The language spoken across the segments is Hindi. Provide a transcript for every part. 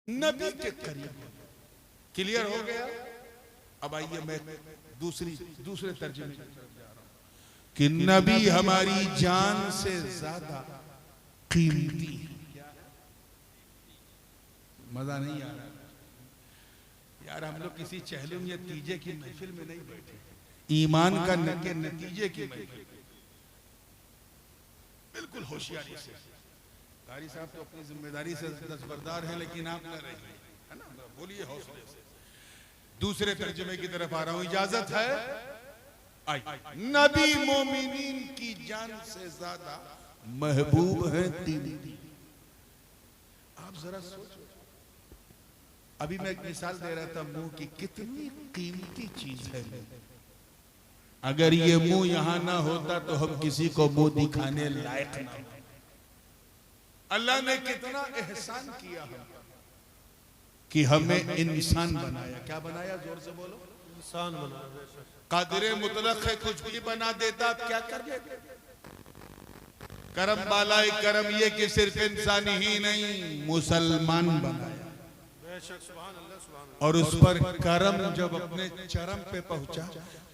नबी के करीब। क्लियर हो गया? अब आइए मैं दूसरे तर्जुमे की तरफ जा रहा हूं कि नबी हमारी जान से ज्यादा कीमती है। मजा नहीं आ रहा यार, हम लोग किसी चहलुम या तीजे की महफिल में नहीं बैठे, ईमान का नतीजे की महफिल। बिल्कुल होशियारी से। कारी साहब तो अपनी जिम्मेदारी से दस्तबरदार हैं, लेकिन आप न रहिए, है ना? बोलिए हौसले से। दूसरे तर्जुमे की तरफ आ रहा हूं, इजाजत है? नबी मोमिनीन की जान से ज्यादा महबूब है कीमती। आप जरा सोचो, अभी मैं एक मिसाल दे रहा था मुंह की, कितनी कीमती चीज है। अगर ये मुंह यहां ना होता तो हम किसी को मुंह दिखाने लायक ना हो। अल्लाह ने कितना एहसान किया हम कि हमें इंसान बनाया। क्या बनाया? जोर से बोलो। इंसान बनाया। कादिर मुतलक है, कुछ भी बना देता, आप क्या कर लेते? करम बालाए करम ये कि सिर्फ इंसान ही नहीं, मुसलमान बनाया। और उस पर करम जब अपने चरम पे पहुंचा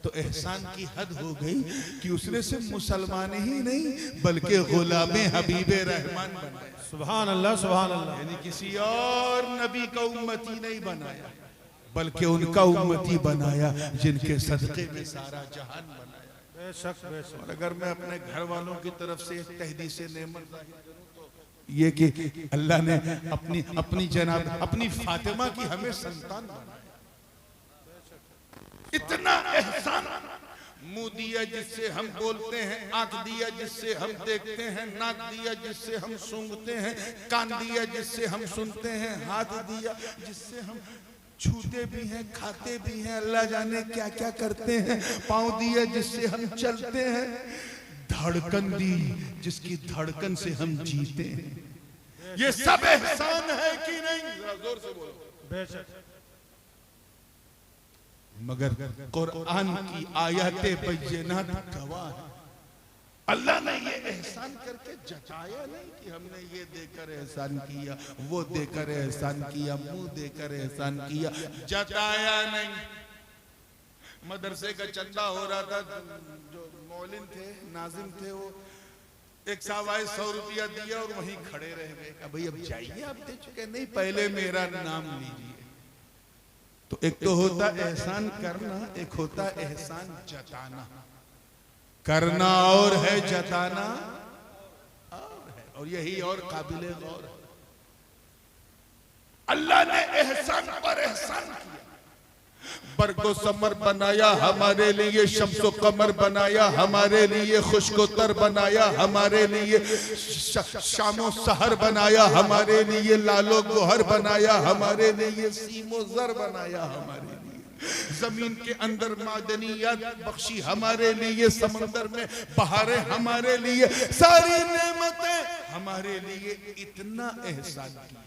तो एहसान की हद हो गई कि उसने सिर्फ मुसलमान ही नहीं बल्कि गुलामे हबीबे रहमान बनाया। सुभान अल्लाह, सुभान अल्लाह। यानी किसी और नबी का उम्मती नहीं बनाया, बल्कि उनका उम्मती बनाया जिनके सदक़े में सारा जहान बनाया। बेशक बेशक। और अगर मैं अपने घर वालों की तरफ से एक तहदीस नेमत ये कि अल्लाह ने अपनी जनाब अपनी फातिमा की हमें संतान बनाया। इतना एहसान। मुंह दिया जिससे हम बोलते हैं, आंख दिया जिससे हम देखते हैं, नाक दिया जिससे हम सूंघते हैं, कान दिया जिससे हम सुनते हैं, हाथ दिया जिससे हम छूते भी हैं, खाते भी हैं, अल्लाह जाने क्या क्या करते हैं, पाँव दिया जिससे हम चलते हैं, धड़कन दी जिसकी धड़कन से हम जीते हैं। ये सब एहसान है कि नहीं? जोर से बोलो। बेशक। मगर कुरान की आयतें बय्यिनात गवाह है। अल्लाह ने ये एहसान करके जताया नहीं कि हमने ये देकर एहसान किया, वो देकर एहसान किया, मुंह देकर एहसान किया, जताया नहीं। मदरसे का चंदा हो रहा था, जो मौलिन थे, नाजिम थे, वो एक साहब आए, 100 रुपया दिया और वहीं खड़े रह गए। भाई अब जाइए, आप दे चुके। नहीं, पहले मेरा नाम लीजिए। तो एक तो होता एहसान करना, एक होता एहसान जताना। करना और है, जताना और है, और यही और काबिले गौर है। अल्लाह ने एहसान पर एहसान किया। बरगो समर बनाया हमारे लिए, शम्सो कमर बनाया हमारे लिए, खुशकोतर बनाया हमारे लिए, शामो सहर बनाया हमारे लिए, लालो गोहर बनाया हमारे लिए, सीमो जर बनाया हमारे लिए, जमीन के अंदर मादनियात बख्शी हमारे लिए, समंदर में बहारें हमारे लिए, सारी नेमतें हमारे लिए। इतना एहसान किया,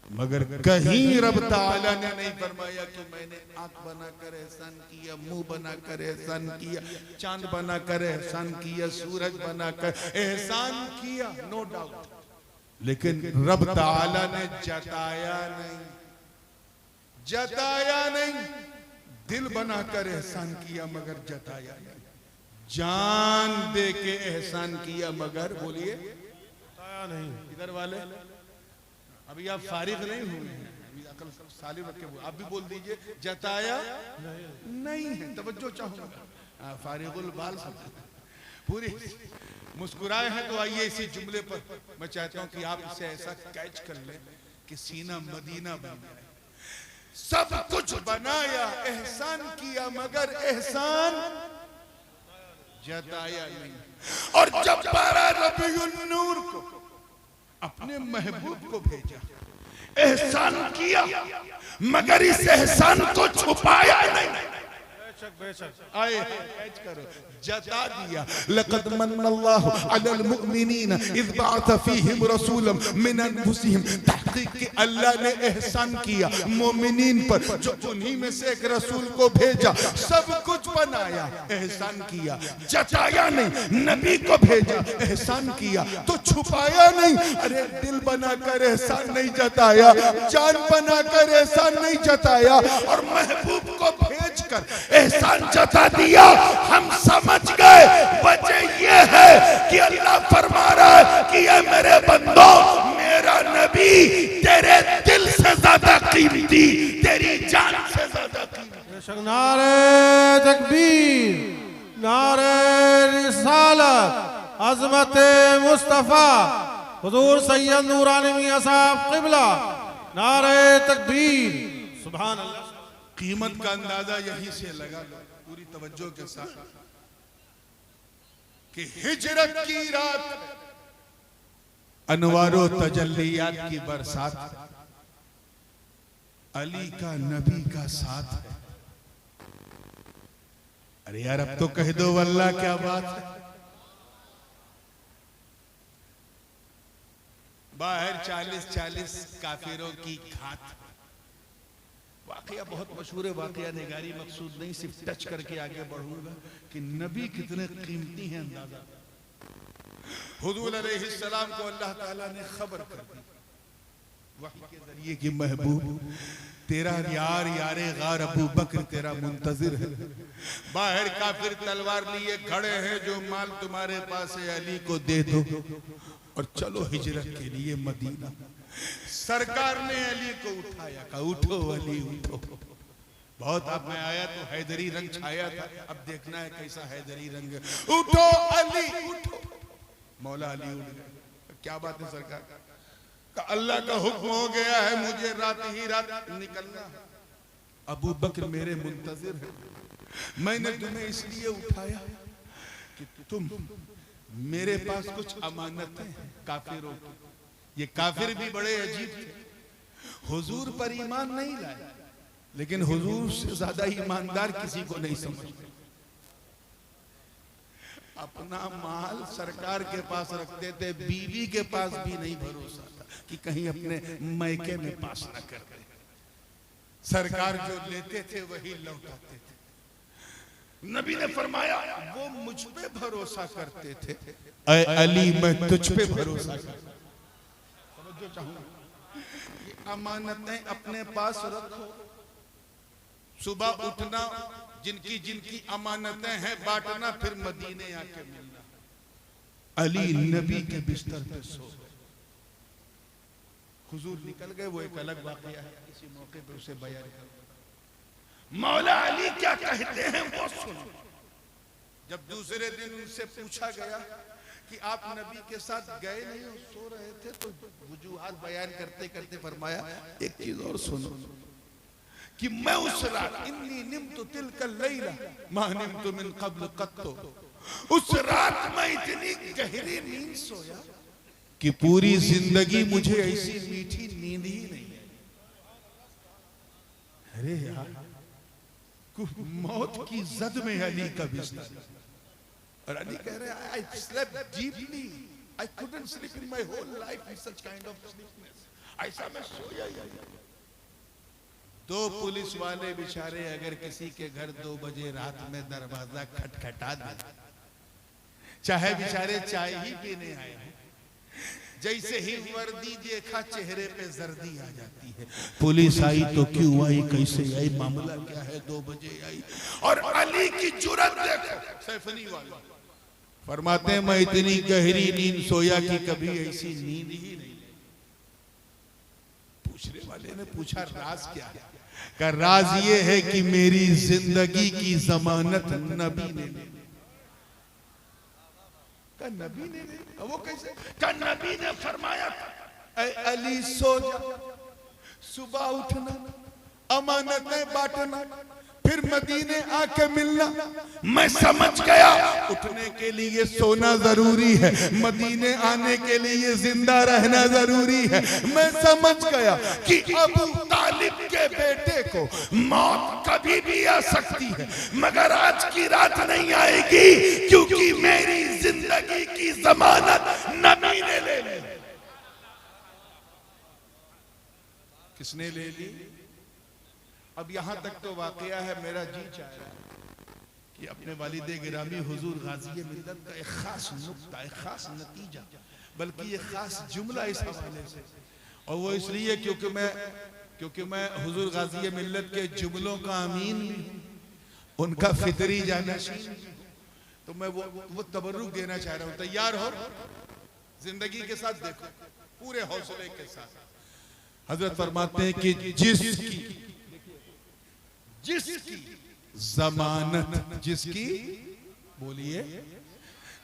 मगर कहीं रब ताला ने नहीं फरमाया कि मैंने आंख बनाकर एहसान किया, मुंह बनाकर एहसान किया, चांद बनाकर एहसान किया, सूरज बनाकर एहसान किया। नो डाउट, लेकिन रब ताला ने जताया नहीं, जताया नहीं। दिल बनाकर एहसान किया मगर जताया नहीं। जान दे के एहसान किया मगर, बोलिए, जताया नहीं। इधर वाले अभी आप फारिग नहीं हुए हैं, अभी अकल सालिम रख के आप भी बोल दीजिए, जताया नहीं है। तवज्जो चाहूंगा, फारिगुल बाल सब पूरी मुस्कुराए हैं। तो आइए इसी जुमले पर मैं चाहता हूं कि आप इसे ऐसा कैच कर लें कि सीना मदीना बन जाए। सब कुछ बनाया, एहसान किया, मगर एहसान जताया नहीं। और जब बारह रबीउन नूर को अपने महबूब को भेजा, एहसान किया, मगर इस एहसान को छुपाया नहीं। बेशक बेशक आए कैच करो, जता दिया। लक़द मन्नल्लाहु अलल मुमिनीन इज़ बअथ फीहिम रसूलन मिन अनफुसिहिम, तहक़ीक़ के अल्लाह ने एहसान किया मोमिनीन पर, जो उन्हीं में से एक रसूल को भेजा, सब कुछ बनाया, एहसान किया। जताया नहीं, नबी को भेजा, एहसान किया, तो छुपाया नहीं। अरे दिल बनाकर एहसान नहीं जताया, जान बनाकर एहसान नहीं जताया, और महबूब को भेजकर एहसान जता दिया। हम समझ गए वजह ये है कि अल्लाह फरमा रहा है कि ये मेरे बंदो, मेरा नबी तेरे दिल से ज्यादा कीमती, तेरी जान से ज्यादा कीमती। बेशक नारे तकबीर, नारे रिसालत, अज़मत मुस्तफ़ा हुज़ूर सैयद नूरानी मियां साहब क़िबला, नारे तकबीर, सुभान अल्लाह। कीमत का अंदाजा यहीं से लगा लो पूरी तवज्जो के साथ कि हिजरत की रात अनवारो तजल्लियात की बरसात, अली का नबी का साथ है। अरे यार अब तो कह दो वल्लाह क्या बात है। बाहर 40-40 काफिरों की घात। वाकया बहुत मशहूर है, वाकया निगारी मकसूद नहीं, सिर्फ टच करके आगे बढ़ूंगा कि नबी कितने कीमती हैं अंदाजा। हुजूर अलैहिस्सलाम को अल्लाह ताला ने खबर कर दी वही के जरिए कि महबूब तेरा यार यारे गार अबू बकर तेरा मुंतजिर है। बाहर काफिर तलवार लिए खड़े हैं, जो माल तुम्हारे पास है अली को दे दो और चलो हिजरत के लिए मदीना। सरकार ने अली को उठाया, कहा उठो अली उठो। बहुत आप में आया तो हैदरी रंग छाया था, अब देखना है कैसा हैदरी रंग। उठो अली उठो। मौला अली उठ गए। क्या बात है सरकार, अल्लाह का हुक्म हो गया है, मुझे रात ही रात निकलना है। अबू बकर मेरे मुंतजिर है, मैंने तुम्हें इसलिए उठाया कि तुम मेरे पास कुछ अमानतें काफिरों की। ये काफिर भी बड़े अजीब थे, हुजूर पर ईमान नहीं लाए, लेकिन हुजूर से ज्यादा ईमानदार किसी को नहीं समझते। अपना माल सरकार के पास रखते थे, बीवी के पास भी नहीं भरोसा था कि कहीं अपने मैके में पास न कर दे। सरकार जो लेते थे वही लौटाते थे। नबी ने फरमाया वो मुझ पे भरोसा करते थे, ऐ अली मैं तुझ पे भरोसा करता। समझो चाहूंगा, ये अमानतें अपने पास रखो। सुबह उठना, जिनकी जिनकी अमानतें हैं बांटना, फिर मदीने आके मिलना। अली नबी के बिस्तर पे सो गए, हुजूर निकल गए। वो एक अलग वाकया है, इसी मौके पे उसे बयान कर। मौला अली क्या कहते हैं वो सुनो। जब दूसरे दिन उनसे पूछा गया कि आप नबी के साथ गए नहीं और सो रहे थे, तो वजूहात बयान करते करते फरमाया एक चीज और सुनो कि मैं उस रात इन्नी निम्तु तिलकल लैला मा निम्तु मिन क़ब्ल क़त्तु, उस रात मैं इतनी गहरी नींद सोया कि पूरी जिंदगी मुझे ऐसी मीठी नींद ही नहीं। अरे यार, मौत की जद में अली का बिस्तर, और अली कह रहे I slept deeply, I couldn't sleep in my whole life in such kind of sleepness. ऐसा मैं सोया ही नहीं। दो पुलिस वाले बेचारे अगर किसी के घर 2 बजे रात में दरवाजा खटखटा दे, चाहे बेचारे चाय ही पीने आए, जैसे ही वर्दी देखा चेहरे पे जर्दी आ जाती है। पुलिस आई तो क्यों आई, कैसे आई, मामला क्या है, 2 बजे आई। और अली की जुर्रत देखो, सैफनी वाला फरमाते हैं मैं इतनी गहरी नींद सोया कि कभी ऐसी नींद ही नहीं। पूछने वाले ने पूछा राज क्या है, का राज ये है कि मेरी जिंदगी की जमानत नबी ने ली। का नबी ने ली? वो कैसे? का नबी ने फरमाया ऐ अली सो जा, सुबह उठना, अमानतें बांटना, फिर मदीने आके मिलना। मैं समझ गया उठने के लिए सोना जरूरी है, मदीने आने के लिए जिंदा रहना जरूरी है। मैं समझ गया कि अबू तालिब के बेटे को मौत कभी भी आ सकती है, मगर आज की रात नहीं आएगी, क्योंकि मेरी जिंदगी की जमानत नबी ने ले ली। किसने ले ली? अब यहां तक तो वाकया है, मेरा जी चाह रहा है कि अपने वालिदे गिरामी हुजूर गाज़ी मिल्लत का एक खास नुक्ता, एक खास नतीजा, बल्कि एक खास जुमला इस हवाले से, और वो इसलिए क्योंकि मैं हुजूर गाज़ी मिल्लत के जुमलों का अमीन, उनका फितरी जानशीन, तो मैं वो तबर्रुक देना चाह रहा हूं। तैयार हो? जिंदगी के साथ देखो, पूरे हौसले के साथ। हजरत फरमाते हैं कि जिसकी जमानत, जिसकी, बोलिए,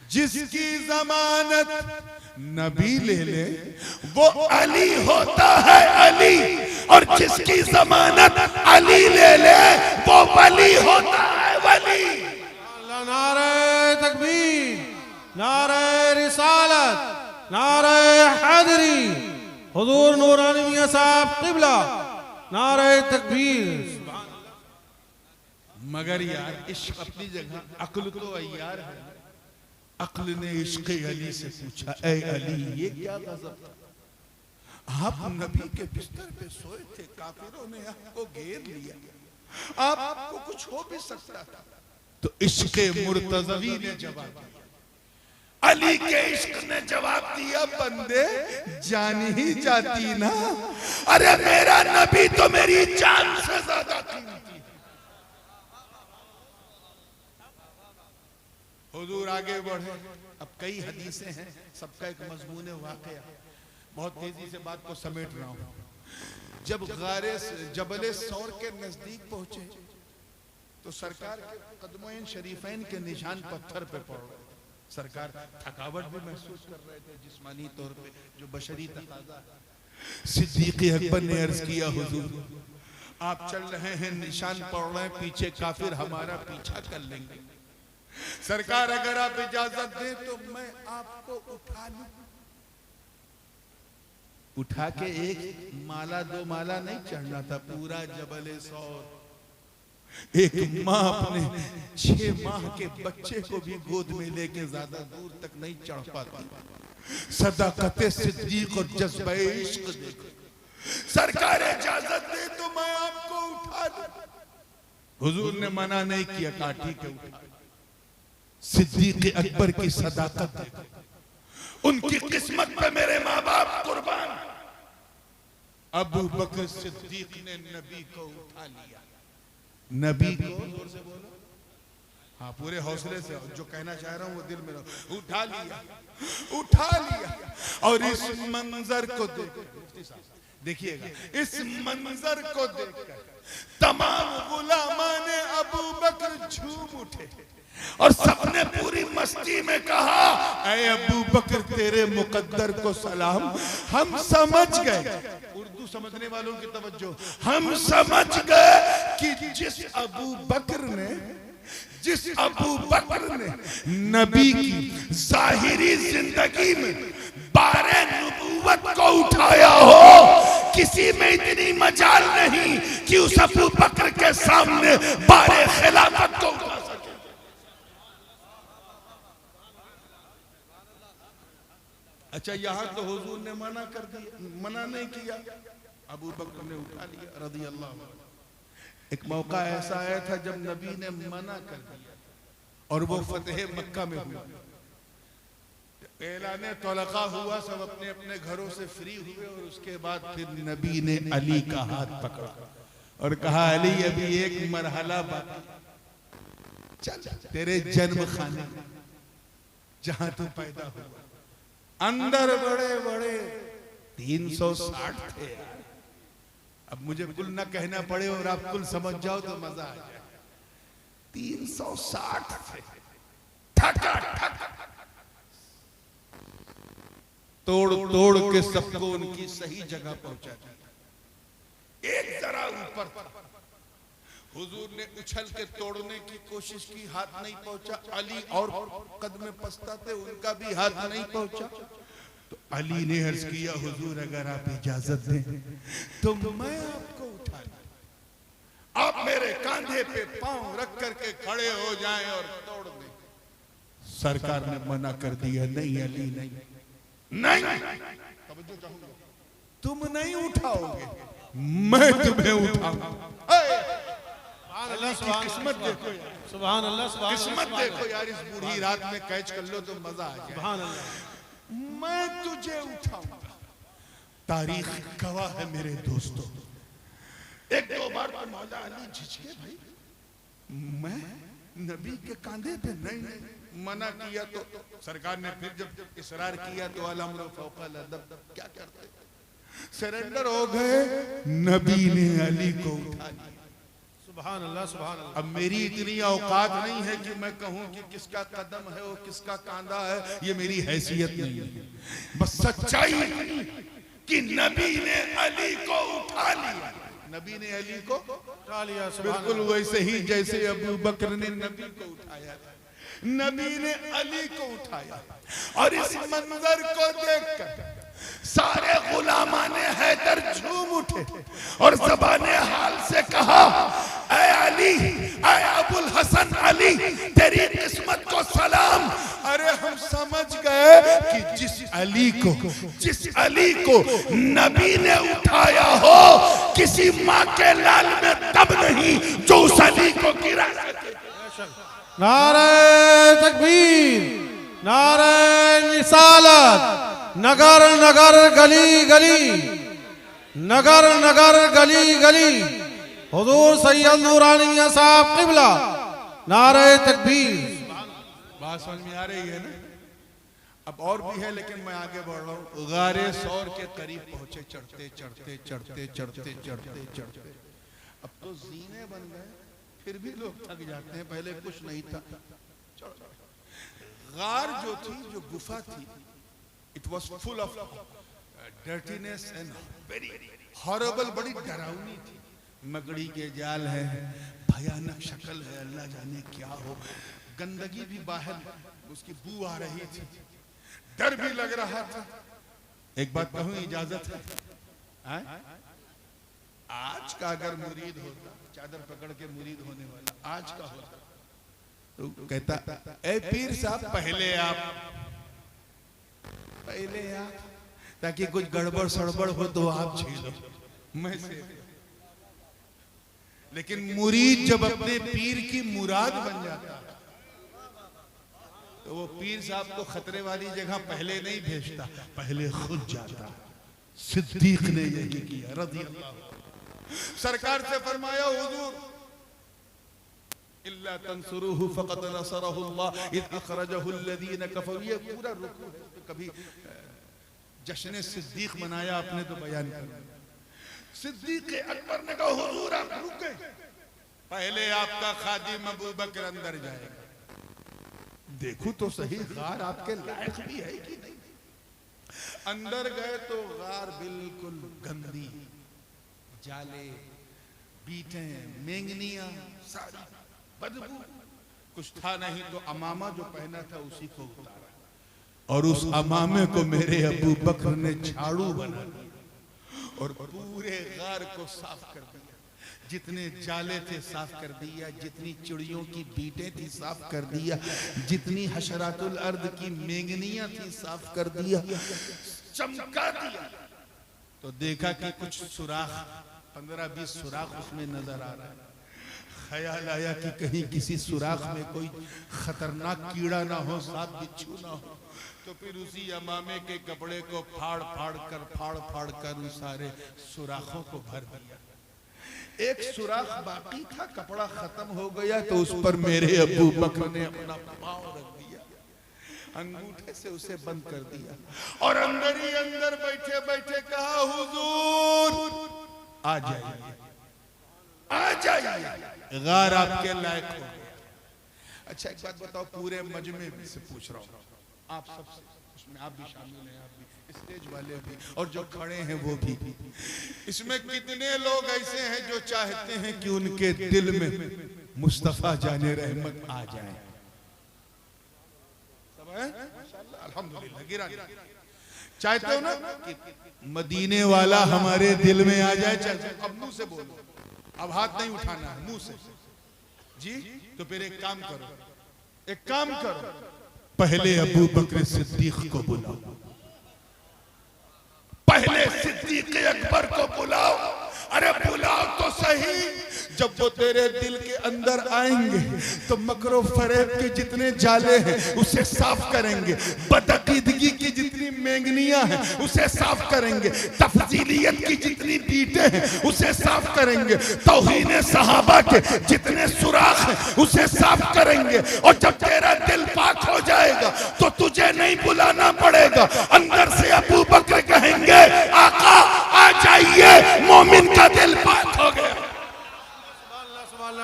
जिसकी जमानत नबी ले ले वो अली होता है अली, और जिसकी जमानत अली ले ले वो वली होता है वली। नारे तकबीर, नारे रिसालत, नारे हैदरी, हुजूर नूरानी मियां साहब क़िबला, नारे तकबीर। मगर यार इश्क अपनी जगह, अक्ल तो अय्यार है। अक्ल ने इश्क अली से पूछा, ए अली ये क्या गजब था, आप नबी के बिस्तर पे सोए थे, काफिरों ने आपको घेर लिया, आपको कुछ हो भी सकता था। तो इश्क मुर्तज़वी ने जवाब दिया, अली के इश्क ने जवाब दिया, बंदे जान ही जाती ना, अरे मेरा नबी तो मेरी जान से ज्यादा कीमती। हुजूर आगे बढ़े। अब कई हदीसें हैं, सबका एक मजमून वाक़या, बहुत तेजी से बात को समेट रहा हूं। जब गारे जबले सौर के नजदीक पहुंचे तो सरकार के कदमों शरीफैन के निशान पत्थर पे पड़ रहे। सरकार थकावट भी महसूस कर रहे थे जिस्मानी तौर पे, जो बशरी तकाजा है। सिद्दीक़ अकबर ने अर्ज किया, हुजूर आप चल रहे हैं, निशान पड़ रहे हैं, पीछे काफिर हमारा पीछा कर लेंगे। सरकार अगर आप इजाजत दें तो मैं आपको उठा लूं। उठा के एक माला दो माला नहीं चढ़ना था, पूरा जबले सौर। एक माँ अपने 6 माह के बच्चे को भी गोद में लेके ज्यादा दूर तक नहीं चढ़ पाती। सदाकत सिद्दीक और जज्बे इश्क देखो। सरकार इजाजत दे तो मैं आपको उठा लूं। हुजूर ने मना नहीं किया, कहा ठीक है उठा। सिद्दीक अकबर की सदाकत देखो, उनकी किस्मत पे मेरे माँ बाप कुर्बान। अबू बकर सिद्दीक ने नबी को उठा लिया। नबी को जोर से बोलो, हाँ पूरे हौसले से, जो कहना चाह रहा हूं वो दिल में रहो। उठा लिया, उठा लिया। और इस मंजर को देखिएगा, इस मंजर को देखकर तमाम गुलामाने अबू बकर झूम उठे और सबने पूरी मस्ती में कहा, ऐ अबू बकर तेरे मुकद्दर को सलाम, हम समझ गए। उर्दू समझने वालों की तवज्जो, हम समझ गए कि जिस अबू बकर ने नबी की जाहिरी जिंदगी में बारे नबूवत को उठाया हो, किसी में इतनी मजाल नहीं कि उस अबू बकर के सामने बारे खिलाफत को उठा सके। अच्छा यहां तो हुजूर ने मना कर दिया, मना नहीं किया, अबू बकर ने उठा लिया रज़ी अल्लाह अन्हु। एक मौका ऐसा आया था जब नबी ने मना कर दिया और वो फतेह मक्का में हुआ, ऐलाने तलक़ा हुआ, सब अपने अपने घरों से फ्री हुए। और उसके बाद फिर नबी ने अली का हाथ पकड़ा और कहा, अली अभी एक मरहला बाकी, चल तेरे जन्म खाने जहां तू पैदा हुआ, अंदर बड़े बड़े 360 थे। अब मुझे कुल ना कहना पड़े और आप कुल समझ जाओ तो मजा आ जाए। 360 थे, ठका ठक तोड़ तोड़ के सबको उनकी सही जगह पहुंचा दिया। एक जरा ऊपर था, हुजूर ने उछल के तोड़ने की कोशिश की, हाथ नहीं पहुंचा। अली और कद में पछताते, उनका भी हाथ नहीं पहुंचा। तो अली ने अर्ज किया, हुजूर अगर आप इजाजत दें तो मैं आपको उठा लूं, आप मेरे कंधे पे पांव रख करके खड़े हो जाएं और तोड़ दें। सरकार ने मना कर दिया, नहीं अली नहीं, नहीं, तुम नहीं उठाओगे, मैं तुम्हें उठाऊंगा। किस्मत देखो, सुभान अल्लाह, सुभान किस्मत देखो यार, इस बूढ़ी रात में कैच कर लो तो मजा आ जाए। सुभान अल्लाह। मैं तुझे उठाऊंगा। तारीख गवाह है मेरे दोस्तों, एक दो बार तो मौला अली झिझके, भाई मैं नबी के कांधे पे नहीं, नहीं मना किया तो सरकार ने फिर जब इसरार किया तो अलअम्र फौकल अदब, क्या करते, सरेंडर हो गए। नबी ने अली को उठा लिया। सुभान अल्लाह, सुभान अल्लाह। अब मेरी इतनी औकात नहीं है कि मैं कहूं कि किसका कदम है और किसका कांधा है, ये मेरी हैसियत नहीं है। बस सच्चाई कि नबी ने अली को उठा लिया। नबी ने अली को उठा लिया, सुभान बिल्कुल वैसे ही जैसे अबू बकर ने नबी को उठाया था, नबी ने अली को उठाया। और इस मंजर को देखकर सारे गुलामाने हैदर झूम उठे और ज़बाने हाल से कहा, ऐ अली, ऐ अबुल हसन अली, तेरी किस्मत को सलाम। अरे हम समझ गए कि जिस अली को नबी ने उठाया हो, किसी माँ के लाल में तब नहीं जो उस अली को गिरा सके। नारे तकबीर, नारे रिसालत, नगर नगर गली गली, नगर नगर गली गली, हुजूर सैयद नूरानी मियां साहब क़िबला, नारे तकबीर। बात समझ में आ रही है ना? अब और भी है लेकिन मैं आगे बढ़ रहा हूँ। गारे सौर के करीब पहुंचे, चढ़ते चढ़ते चढ़ते चढ़ते चढ़ते चढ़ते, अब तो जीने बन गए, फिर भी लोग थक जाते हैं, पहले कुछ नहीं था। गार जो थी, जो गुफा थी, it was full of dirtiness and very horrible, बड़ी डरावनी थी। मकड़ी के जाल है, भयानक शक्ल है, अल्लाह जाने क्या हो, गंदगी भी बाहर उसकी बू आ रही थी, डर भी लग रहा था। एक बात कहूं, इजाजत है, आज का अगर मुरीद होता, चादर पकड़ के मुरीद होने वाला आज का होता तो कहता, ए पीर साहब पहले आप, ताकि कुछ गड़बड़ सड़बड़ हो तो आप झेलो, मैं से। लेकिन मुरीद जब अपने पीर की मुराद बन जाता तो वो पीर साहब को खतरे वाली जगह पहले नहीं भेजता, पहले खुद जाता। सिद्दीक ने यही किया रज़ी अल्लाह। सरकार से फरमाया, हुजूर इल्ला तंसुरूहु फक़द नसरहु अल्लाह इज़ अख़रजहु अल्लज़ीना कफ़रू। ये पूरा रुकू है, कभी जश्न सिद्दीक मनाया आपने तो बयान कर। सिद्दीक अकबर ने कहा, हुजूर आप रुके, पहले आपका खादिम अबू बकर अंदर जाएगा, देखो तो सही गार आपके लायक भी है कि नहीं। अंदर गए तो गार बिल्कुल गंदी, जाले, बीटे, मेंगनिया, सारी बदबू, कुछ था नहीं तो अमामा जो पहना था उसी को उतारा और उस अमामे को मेरे अबू बकर ने झाड़ू बना दिया और पूरे गार को साफ कर दिया। जितने जाले थे साफ कर दिया, जितनी चिड़ियों की बीटें थी साफ कर दिया, जितनी हशरातुल अर्द की मेंगनियां थी साफ कर दिया, चमका दिया। तो देखा कि कुछ सुराख, 15-20 सुराख उसमें नजर आ रहा है। ख्याल आया कि कहीं किसी सुराख में कोई खतरनाक कीड़ा ना हो, सांप बिच्छू ना हो। तो फिर उसी अमामे के कपड़े को फाड़ फाड़ कर उस सारे सुराखों को भर दिया। एक सुराख बाकी था, कपड़ा खत्म हो गया तो उस पर मेरे अबू बकर ने अपना पांव रख दिया, अंगूठे से उसे बंद कर दिया और अंदर ही अंदर बैठे बैठे कहा, हुजूर आ जाइए, आ जाइए, गार आपके लायक हो गया। अच्छा एक बात बताओ, पूरे मजमे में से पूछ रहा हूँ आप सबसे, उसमें आप भी शामिल हैं, आप भी, स्टेज वाले भी, और जो खड़े हैं वो भी। इसमें कितने लोग ऐसे हैं जो चाहते हैं कि उनके दिल में मुस्तफा जाने रहमत आ जाए? सब है माशाअल्लाह, अल्हम्दुलिल्लाह। गिरा चाहते हो ना कि मदीने वाला हमारे दिल में आ जाए? चल अब मुंह से बोलो, अब हाथ नहीं उठाना है, मुंह से जी। तो फिर एक काम करो, एक काम करो, पहले अबू बकर सिद्दीक को बुलाओ, पहले सिद्दीक अकबर को बुलाओ। अरे बुलाओ तो सही। जब वो तेरे दिल के अंदर आएंगे तो मकरो फरेब के जितने जाले हैं उसे साफ करेंगे, बदअकीदगी की जितनी मेंगनियां हैं उसे साफ करेंगे, तफजीलियत की जितनी बीटें हैं उसे साफ करेंगे, तौहीन सहाबा के जितने सुराख हैं उसे साफ करेंगे। और जब तेरा दिल पाक हो जाएगा तो तुझे नहीं बुलाना पड़ेगा, अंदर से अबू बकर कहेंगे आका आ जाइए, मोमिन का दिल पाक हो गया।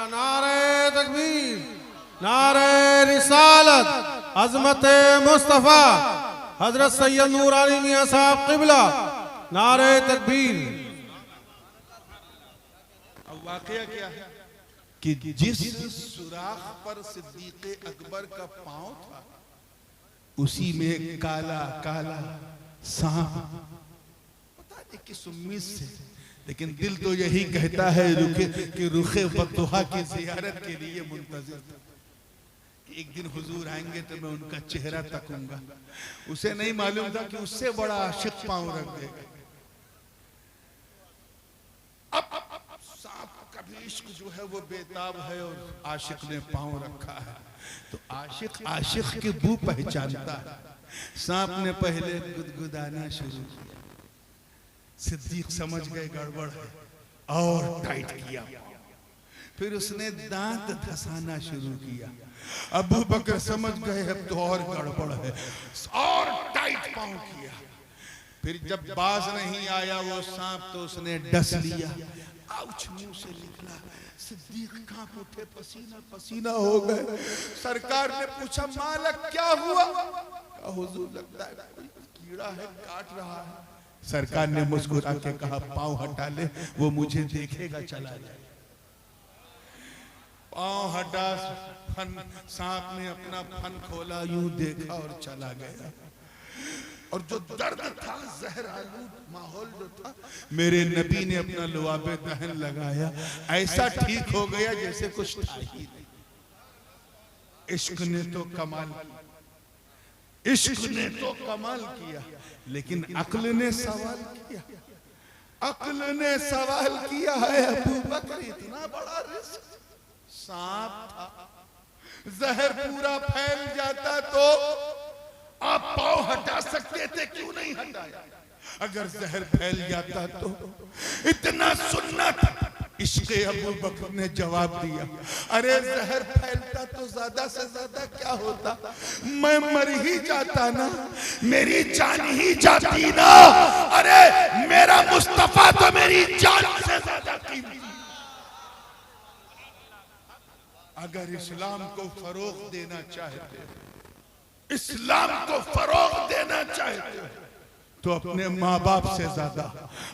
नारे तकबीर, नारे रिसालत, अजमत मुस्तफा हजरत सैयद नूरानी मियां साहब क़िबला, नारे तकबीर। अब वाकया क्या है कि जिस सुराख पर सिद्दीक अकबर का पांव था उसी में काला काला सांप, पता नहीं किस उम्मीद से, लेकिन दिल तो यही कहता है रुखे बद्दुहा की ज़ियारत के लिए मुंतज़िर था। एक दिन हुजूर आएंगे तो मैं उनका चेहरा तकूंगा। उसे नहीं मालूम था कि उससे बड़ा आशिक पांव रख देगा। अब सांप का भी इश्क जो है वो बेताब है और आशिक ने पांव रखा है, तो आशिक आशिक की बू पहचानता है। सांप ने पहले गुदगुदाना शुरू किया, सिद्दीक समझ गए गड़बड़ है और टाइट किया, फिर उसने दांत धसाना शुरू किया। अबू बकर समझ गए अब तो और गड़बड़ है, और टाइट पांव किया। फिर जब बाज नहीं आया वो सांप तो उसने डस लिया, आउच मुंह से निकला। सिद्दीक कांप उठे, पसीना पसीना हो गए। सरकार ने पूछा मालक क्या हुआ? हुजूर लगता है कोई कीड़ा है काट रहा है। सरकार ने मुस्कुरा के कहा पांव हटा ले, वो मुझे देखेगा चला जाए। पांव हटा, फन सांप ने अपना फन खोला, यूं देखा और चला गया। और जो दर्द था, जहर आलूद माहौल जो था, मेरे नबी ने अपना लुआबे दहन लगाया, ऐसा ठीक हो गया जैसे कुछ था ही नहीं। इश्क ने तो कमाल किया, इश्क ने तो कमाल किया, लेकिन अक्ल ने सवाल किया। अक्ल ने सवाल किया है अबू बकर, इतना बड़ा रिस्क, सांप था, जहर पूरा फैल जाता तो आप पांव हटा सकते थे, क्यों नहीं हटाया? अगर जहर फैल जाता तो इतना सुनना था। इश्क़ अबू बकर ने जवाब दिया, अरे जहर फैलता तो ज्यादा से ज्यादा क्या होता, मैं मर ही जाता ना, मेरी जान ही जाती ना। अरे मेरा मुस्तफा तो मेरी जान से ज्यादा कीमती। अगर इस्लाम को फरोग देना चाहते हो, इस्लाम को फरोग देना चाहते हो, तो अपने माँ बाप से ज्यादा,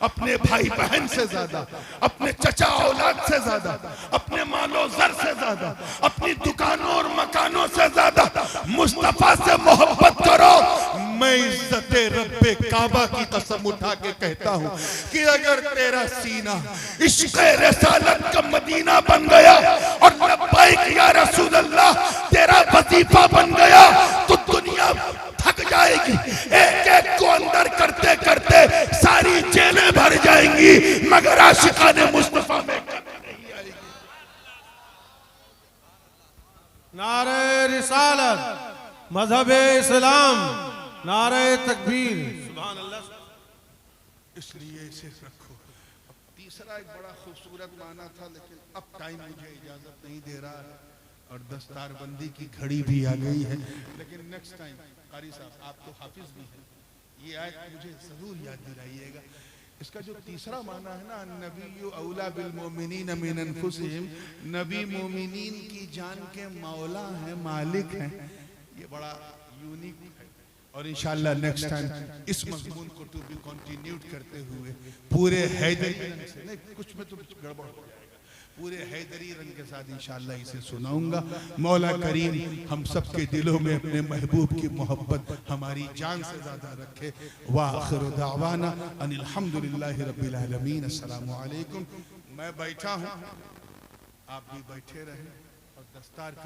अपने भाई बहन से ज्यादा, अपने चचा औलाद से ज्यादा, अपने मालो जर से ज्यादा, अपनी दुकानों और मकानों से ज्यादा मुस्तफा से मोहब्बत करो। मैं इज्जते रब्बे काबा की कसम उठा के कहता हूँ कि अगर तेरा सीना इश्क़ रसालत का मदीना बन गया और लब्बैक या रसूल अल्लाह तेरा वजीफा बन गया तो दुनिया थक जाएगी। एक एक को अंदर करते करते सारी जेलें भर जाएंगी, मगर आशिकाने मुस्तफा में नहीं आएगी। नारे रिसालत, मजहबे इस्लाम, नारे तकबीर, सुभान अल्लाह। इसलिए इसे रखो। अब तीसरा एक बड़ा खूबसूरत माना था, लेकिन अब टाइम मुझे इजाजत नहीं दे रहा है और दस्तारबंदी की घड़ी भी आ गई है, लेकिन नेक्स्ट टाइम कारी साहब आप तो हाफिज भी हैं, ये आयत मुझे जरूर याद दिलाइएगा। इसका जो तीसरा माना है ना, नबी औला बिल मोमिनीन मिन अनफुसिहिम, नबी मोमिनीन की जान के मौला हैं, मालिक हैं, ये बड़ा यूनिक है। और इंशाअल्लाह नेक्स्ट टाइम इस मजमून को तो भी कंटिन्यूड करते हुए पूरे हैदरी रंग से, नहीं कुछ में तो गड़बड़ हो जाएगा, पूरे हैदरी रंग के साथ इंशाअल्लाह इसे सुनाऊंगा। मौला करीम हम सब के दिलों में अपने महबूब की मोहब्बत हमारी जान से ज्यादा रखे। व आखिर दावाना अनिल हम्दुलिल्लाहि रब्बिल आलमीन। अस्सलामु अलैकुम। मैं बैठा हूँ, आप भी बैठे रहें और दस्तार का